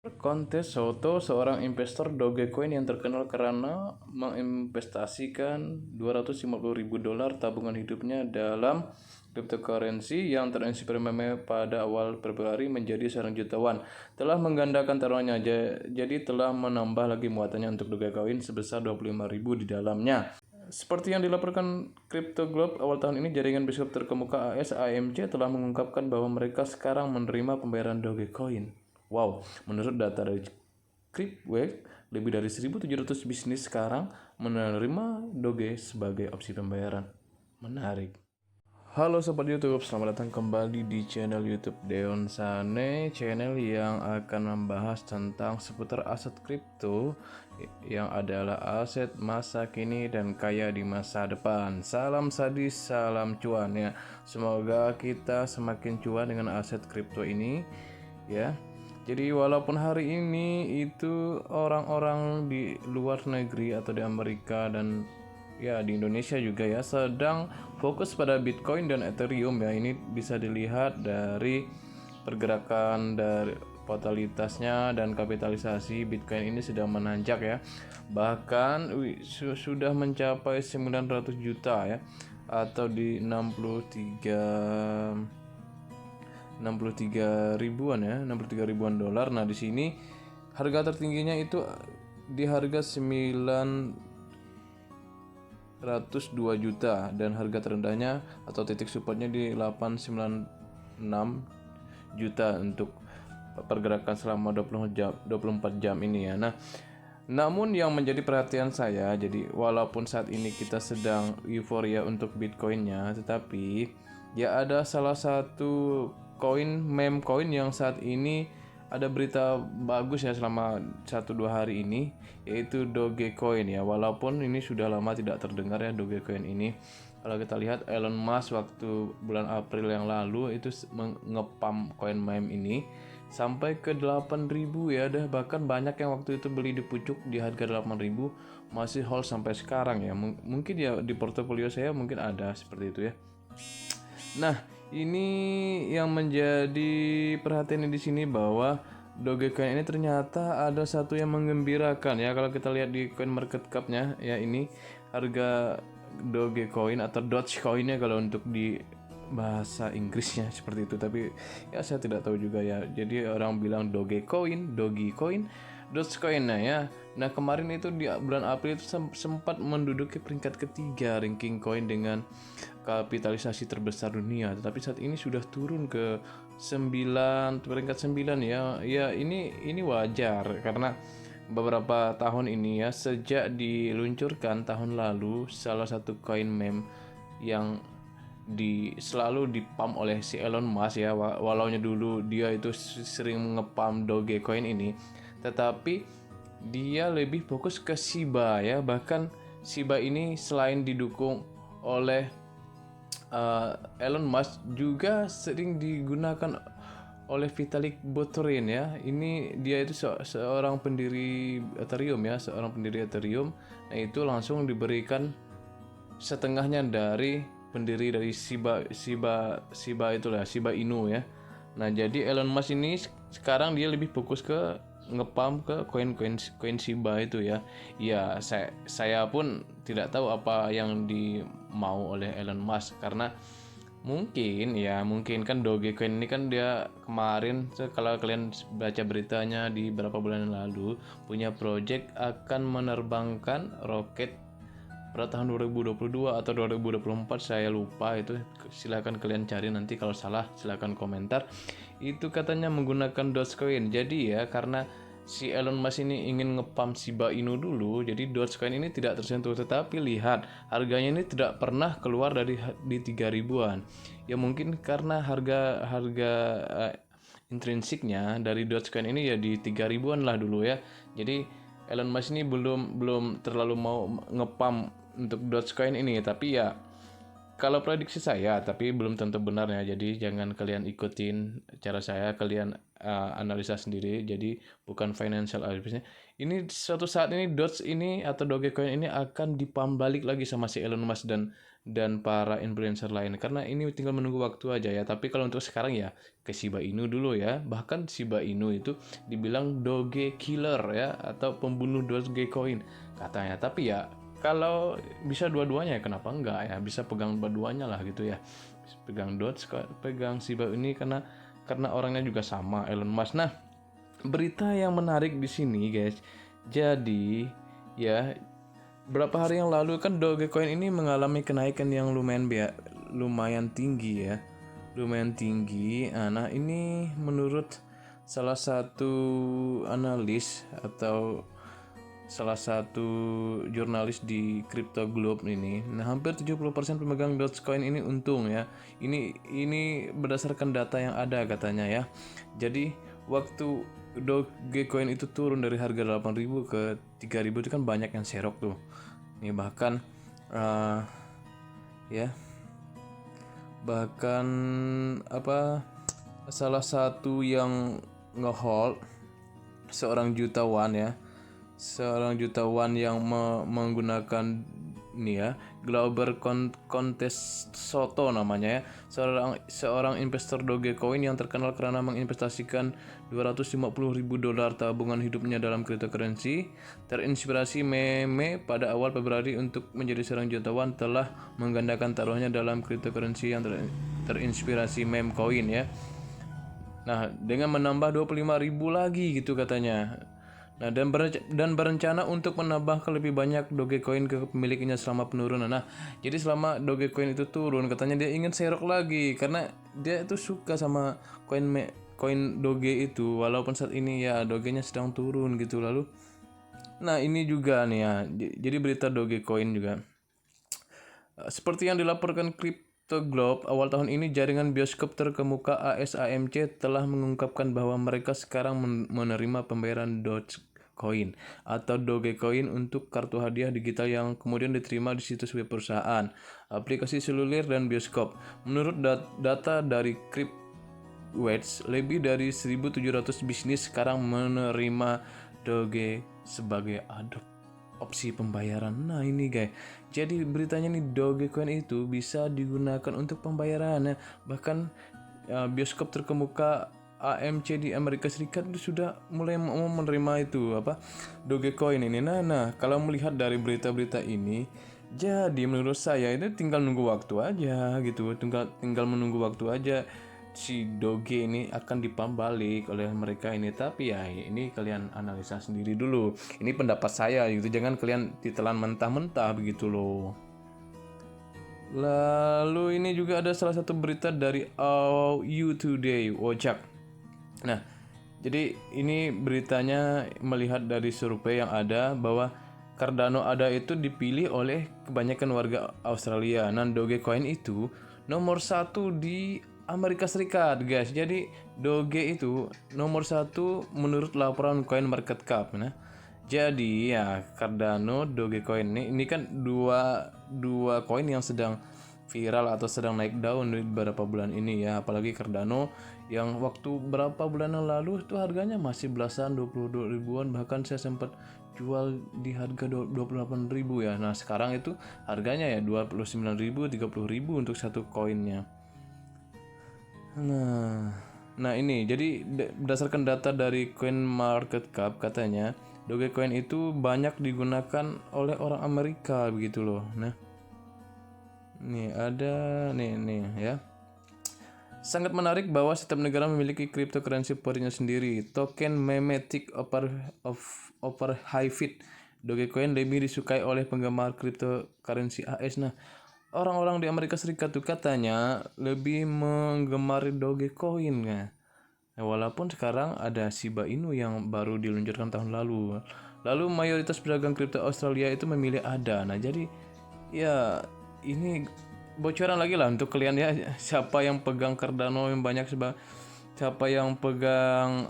Kontes Soto, seorang investor Dogecoin yang terkenal karena menginvestasikan $250.000 tabungan hidupnya dalam cryptocurrency yang terinspirasi pada awal Februari menjadi seorang jutawan, telah menggandakan taruhannya, jadi telah menambah lagi muatannya untuk Dogecoin sebesar 25.000 di dalamnya. Seperti yang dilaporkan Crypto Globe awal tahun ini, jaringan biskup terkemuka AS AMC telah mengungkapkan bahwa mereka sekarang menerima pembayaran Dogecoin. Wow, menurut data dari Cryptwave, lebih dari 1.700 bisnis sekarang menerima Doge sebagai opsi pembayaran. Menarik. Halo Sobat YouTube, selamat datang kembali di channel YouTube Deon Sane, channel yang akan membahas tentang seputar aset kripto yang adalah aset masa kini dan kaya di masa depan. Salam sadis, salam cuan ya. Semoga kita semakin cuan dengan aset kripto ini ya. Jadi walaupun hari ini itu orang-orang di luar negeri atau di Amerika dan ya di Indonesia juga ya sedang fokus pada Bitcoin dan Ethereum ya, ini bisa dilihat dari pergerakan dari totalitasnya dan kapitalisasi Bitcoin ini sedang menanjak ya, bahkan sudah mencapai 900 juta ya, atau di 63 ribuan ya, 63 ribuan dolar. Nah, di sini harga tertingginya itu di harga 902 juta dan harga terendahnya atau titik supportnya di 896 juta untuk pergerakan selama 24 jam ini ya. Nah, namun yang menjadi perhatian saya, jadi walaupun saat ini kita sedang euforia untuk Bitcoinnya, tetapi ya ada salah satu meme coin yang saat ini ada berita bagus ya selama 1-2 hari ini, yaitu Dogecoin ya. Walaupun ini sudah lama tidak terdengar ya Dogecoin ini. Kalau kita lihat Elon Musk waktu bulan April yang lalu itu ngepam coin meme ini sampai ke 8.000 ya, dah bahkan banyak yang waktu itu beli di pucuk di harga 8.000 masih hold sampai sekarang ya. Mungkin ya di portofolio saya mungkin ada seperti itu ya. Nah, ini yang menjadi perhatian di sini bahwa Dogecoin ini ternyata ada satu yang menggembirakan ya. Kalau kita lihat di coin market cap-nya ya, ini harga Dogecoin atau Dogecoin-nya kalau untuk di bahasa Inggrisnya seperti itu, tapi ya saya tidak tahu juga ya. Jadi orang bilang Dogecoin, Dogecoin, Dogecoin ya. Nah, kemarin itu di bulan April itu sempat menduduki peringkat ketiga ranking coin dengan kapitalisasi terbesar dunia, tetapi saat ini sudah turun ke peringkat 9 ya. Ya ini wajar karena beberapa tahun ini ya, sejak diluncurkan tahun lalu salah satu coin meme yang selalu dipam oleh si Elon Musk ya, walaunya dulu dia itu sering ngepam Dogecoin ini, tetapi dia lebih fokus ke Shiba ya. Bahkan Shiba ini selain didukung oleh Elon Musk juga sering digunakan oleh Vitalik Buterin ya. Ini dia itu seorang pendiri Ethereum ya, seorang pendiri Ethereum. Nah, itu langsung diberikan setengahnya dari pendiri dari Shiba itulah, Shiba Inu ya. Nah, jadi Elon Musk ini sekarang dia lebih fokus ke ngepump ke koin Shiba itu ya. Ya, saya pun tidak tahu apa yang dimau oleh Elon Musk, karena mungkin kan Dogecoin ini kan dia kemarin, kalau kalian baca beritanya di beberapa bulan yang lalu, punya project akan menerbangkan roket pada tahun 2022 atau 2024, saya lupa itu. Silahkan kalian cari nanti, kalau salah silahkan komentar. Itu katanya menggunakan Dogecoin. Jadi ya, karena si Elon Musk ini ingin ngepump Shiba Inu dulu, jadi Dogecoin ini tidak tersentuh. Tetapi lihat, harganya ini tidak pernah keluar dari di 3 ribuan. Ya mungkin karena harga intrinsiknya dari Dogecoin ini ya di 3 ribuan lah dulu ya. Jadi Elon Musk ini belum terlalu mau ngepump untuk Dogecoin ini, tapi ya kalau prediksi saya, tapi belum tentu benar ya. Jadi jangan kalian ikutin cara saya, kalian analisa sendiri. Jadi bukan financial advice. Ini suatu saat ini Doge ini atau Dogecoin ini akan dipam balik lagi sama si Elon Musk, dan dan para influencer lain, karena ini tinggal menunggu waktu aja ya. Tapi kalau untuk sekarang ya ke Shiba Inu dulu ya. Bahkan Shiba Inu itu dibilang Doge killer ya, atau pembunuh Dogecoin katanya. Tapi ya kalau bisa dua-duanya ya kenapa enggak ya, bisa pegang dua-duanya lah gitu ya. Bisa pegang pegang Shiba ini karena orangnya juga sama, Elon Musk. Nah, berita yang menarik di sini guys. Jadi ya, berapa hari yang lalu kan Dogecoin ini mengalami kenaikan yang lumayan tinggi ya. Lumayan tinggi. Nah, ini menurut salah satu analis atau salah satu jurnalis di Crypto Globe ini. Nah, hampir 70% pemegang Dogecoin ini untung ya. Ini berdasarkan data yang ada katanya ya. Jadi, waktu Dogecoin itu turun dari harga 8.000 ke 3.000 itu kan banyak yang serok tuh. Ini bahkan ya bahkan salah satu yang ngehold seorang jutawan yang menggunakan ini ya, Glauber Contest Soto namanya ya, seorang investor Dogecoin yang terkenal karena menginvestasikan $250.000 tabungan hidupnya dalam cryptocurrency, terinspirasi meme pada awal Februari untuk menjadi seorang jutawan, telah menggandakan taruhannya dalam cryptocurrency yang terinspirasi meme coin ya. Nah, dengan menambah 25.000 lagi gitu katanya. Nah, dan berencana untuk menambah ke lebih banyak Dogecoin ke pemiliknya selama penurunan. Nah, jadi selama Dogecoin itu turun, katanya dia ingin serok lagi karena dia itu suka sama koin Doge itu, walaupun saat ini ya Dogenya sedang turun gitu. Lalu, nah ini juga nih ya, jadi berita Dogecoin juga. Seperti yang dilaporkan Crypto Globe, awal tahun ini jaringan bioskop terkemuka ASAMC telah mengungkapkan bahwa mereka sekarang menerima pembayaran Dogecoin atau Dogecoin untuk kartu hadiah digital yang kemudian diterima di situs web perusahaan, aplikasi seluler, dan bioskop. Menurut data dari Cryptwatch, lebih dari 1.700 bisnis sekarang menerima Doge sebagai opsi pembayaran. Nah ini guys, jadi beritanya nih, Dogecoin itu bisa digunakan untuk pembayaran ya. Bahkan bioskop terkemuka AMC di Amerika Serikat itu sudah mulai mau menerima itu Dogecoin ini. Nah kalau melihat dari berita-berita ini, jadi menurut saya itu tinggal nunggu waktu aja gitu, tinggal menunggu waktu aja si Doge ini akan dipambalik oleh mereka ini. Tapi ya ini kalian analisa sendiri dulu, ini pendapat saya gitu, jangan kalian ditelan mentah-mentah begitu loh. Lalu ini juga ada salah satu berita dari You Today, Wojak. Nah, jadi ini beritanya melihat dari survei yang ada bahwa Cardano ADA itu dipilih oleh kebanyakan warga Australia. Nah, Dogecoin itu nomor 1 di Amerika Serikat, guys. Jadi Doge itu nomor 1 menurut laporan CoinMarketCap. Nah, jadi ya Cardano, Dogecoin ini kan dua koin yang sedang viral atau sedang naik daun di beberapa bulan ini ya. Apalagi Cardano yang waktu berapa bulan yang lalu itu harganya masih belasan, 22 ribuan, bahkan saya sempat jual di harga 28.000 ya. Nah, sekarang itu harganya ya 29.000, 30.000 untuk satu koinnya. Nah ini jadi berdasarkan data dari CoinMarketCap, katanya Dogecoin itu banyak digunakan oleh orang Amerika begitu loh. Nah, nih ada nih ya. Sangat menarik bahwa setiap negara memiliki cryptocurrency favoritnya sendiri. Token memetic over Hybrid Dogecoin lebih disukai oleh penggemar cryptocurrency AS. Nah, orang-orang di Amerika Serikat tuh katanya lebih menggemari Dogecoin ya. Nah, walaupun sekarang ada Shiba Inu yang baru diluncurkan tahun lalu. Lalu mayoritas pedagang kripto Australia itu memilih ADA. Nah, jadi ya ini bocoran lagi lah untuk kalian ya, siapa yang pegang Cardano yang banyak, siapa yang pegang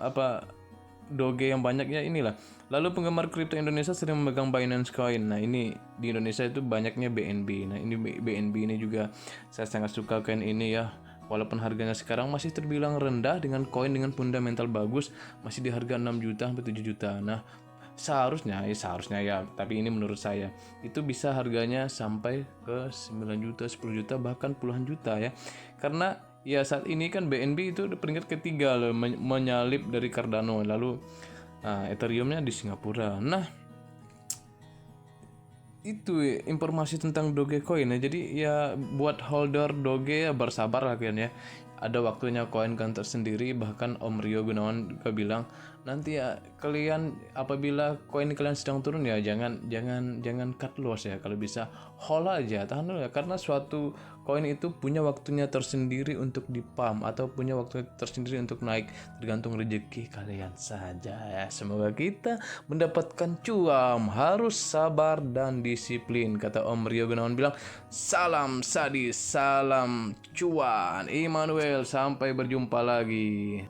Doge yang banyak ya, inilah. Lalu penggemar kripto Indonesia sering memegang Binance Coin. Nah ini di Indonesia itu banyaknya BNB. Nah ini BNB ini juga saya sangat suka koin ini ya. Walaupun harganya sekarang masih terbilang rendah dengan koin dengan fundamental bagus, masih di harga 6 juta sampai 7 juta. Nah, seharusnya ya, tapi ini menurut saya itu bisa harganya sampai ke 9 juta, 10 juta, bahkan puluhan juta ya. Karena ya saat ini kan BNB itu udah peringkat ketiga loh, menyalip dari Cardano, lalu Ethereumnya di Singapura. Nah, itu informasi tentang Dogecoin ya. Jadi ya buat holder Doge ya bersabar lah kalian ya. Ada waktunya koin kan tersendiri. Bahkan Om Rio Gunawan juga bilang nanti ya kalian apabila koin kalian sedang turun ya jangan cut loss ya, kalau bisa hold aja, tahan dulu ya, karena suatu koin itu punya waktunya tersendiri untuk di pump atau punya waktu tersendiri untuk naik, tergantung rezeki kalian saja ya. Semoga kita mendapatkan cuan, harus sabar dan disiplin, kata Om Rio Gunawan bilang. Salam sadis, salam cuan, Immanuel, sampai berjumpa lagi.